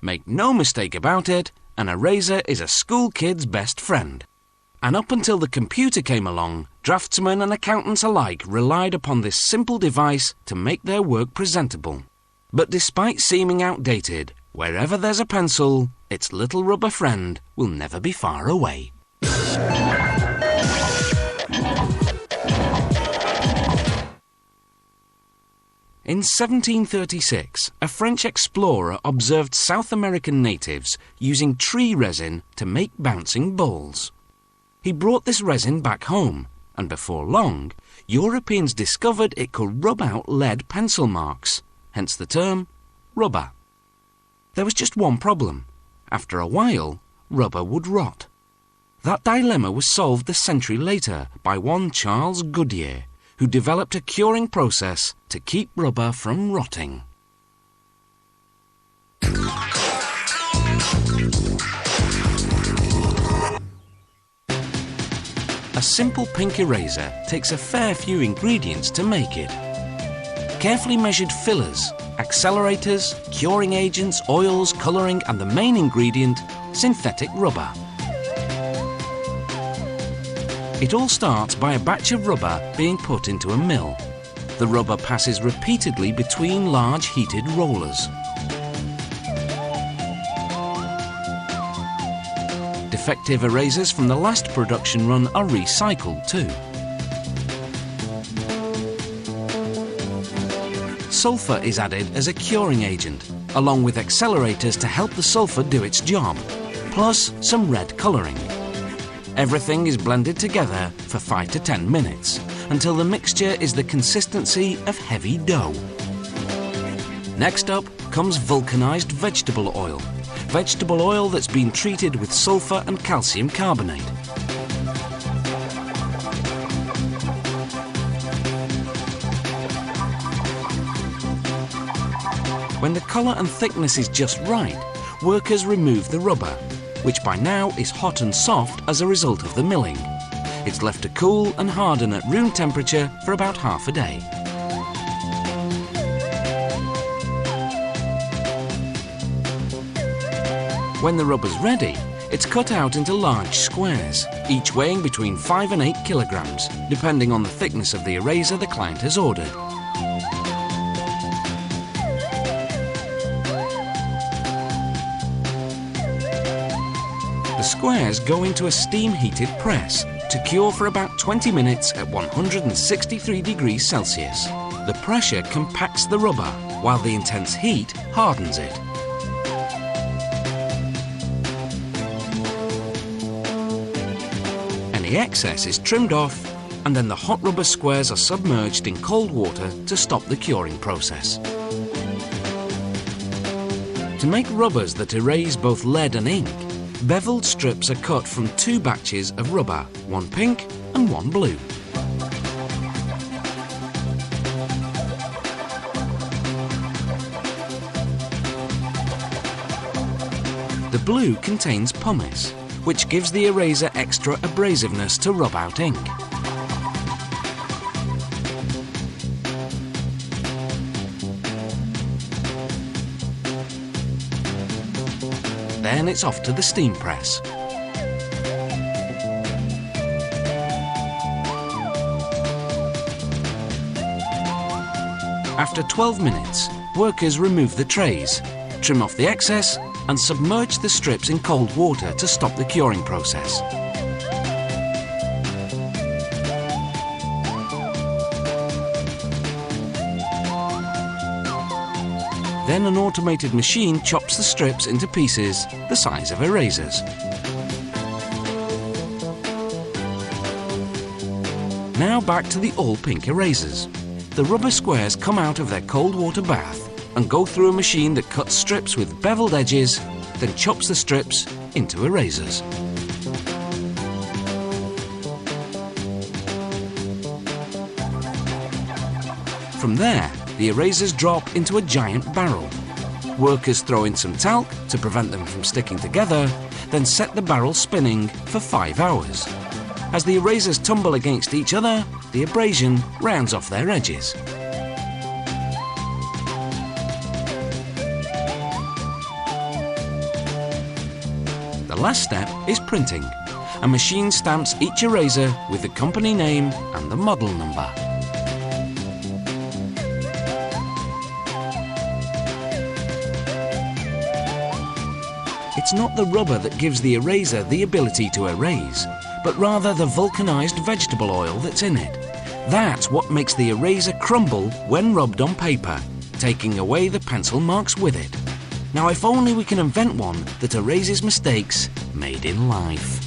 Make no mistake about it, an eraser is a school kid's best friend. And up until the computer came along, draftsmen and accountants alike relied upon this simple device to make their work presentable. But despite seeming outdated, wherever there's a pencil, its little rubber friend will never be far away. In 1736, a French explorer observed South American natives using tree resin to make bouncing balls. He brought this resin back home, and before long, Europeans discovered it could rub out lead pencil marks, hence the term rubber. There was just one problem. After a while, rubber would rot. That dilemma was solved a century later by one Charles Goodyear, who developed a curing process to keep rubber from rotting. A simple pink eraser takes a fair few ingredients to make it. Carefully measured fillers, accelerators, curing agents, oils, colouring, and the main ingredient, synthetic rubber. It all starts by a batch of rubber being put into a mill. The rubber passes repeatedly between large heated rollers. Defective erasers from the last production run are recycled too. Sulphur is added as a curing agent, along with accelerators to help the sulphur do its job, plus some red colouring. Everything is blended together for 5 to 10 minutes, until the mixture is the consistency of heavy dough. Next up comes vulcanized vegetable oil that's been treated with sulphur and calcium carbonate. When the colour and thickness is just right, workers remove the rubber, which by now is hot and soft as a result of the milling. It's left to cool and harden at room temperature for about half a day. When the rubber's ready, it's cut out into large squares, each weighing between 5 and 8 kilograms, depending on the thickness of the eraser the client has ordered. The squares go into a steam-heated press to cure for about 20 minutes at 163 degrees Celsius. The pressure compacts the rubber, while the intense heat hardens it. Any excess is trimmed off, and then the hot rubber squares are submerged in cold water to stop the curing process. To make rubbers that erase both lead and ink, beveled strips are cut from 2 batches of rubber, one pink and one blue. The blue contains pumice, which gives the eraser extra abrasiveness to rub out ink. Then it's off to the steam press. After 12 minutes, workers remove the trays, trim off the excess, and submerge the strips in cold water to stop the curing process. Then an automated machine chops the strips into pieces the size of erasers. Now back to the all-pink erasers. The rubber squares come out of their cold water bath and go through a machine that cuts strips with beveled edges, then chops the strips into erasers. From there, the erasers drop into a giant barrel. Workers throw in some talc to prevent them from sticking together, then set the barrel spinning for 5 hours. As the erasers tumble against each other, the abrasion rounds off their edges. last step is printing. A machine stamps each eraser with the company name and the model number. It's not the rubber that gives the eraser the ability to erase, but rather the vulcanized vegetable oil that's in it. That's what makes the eraser crumble when rubbed on paper, taking away the pencil marks with it. Now, if only we can invent one that erases mistakes made in life.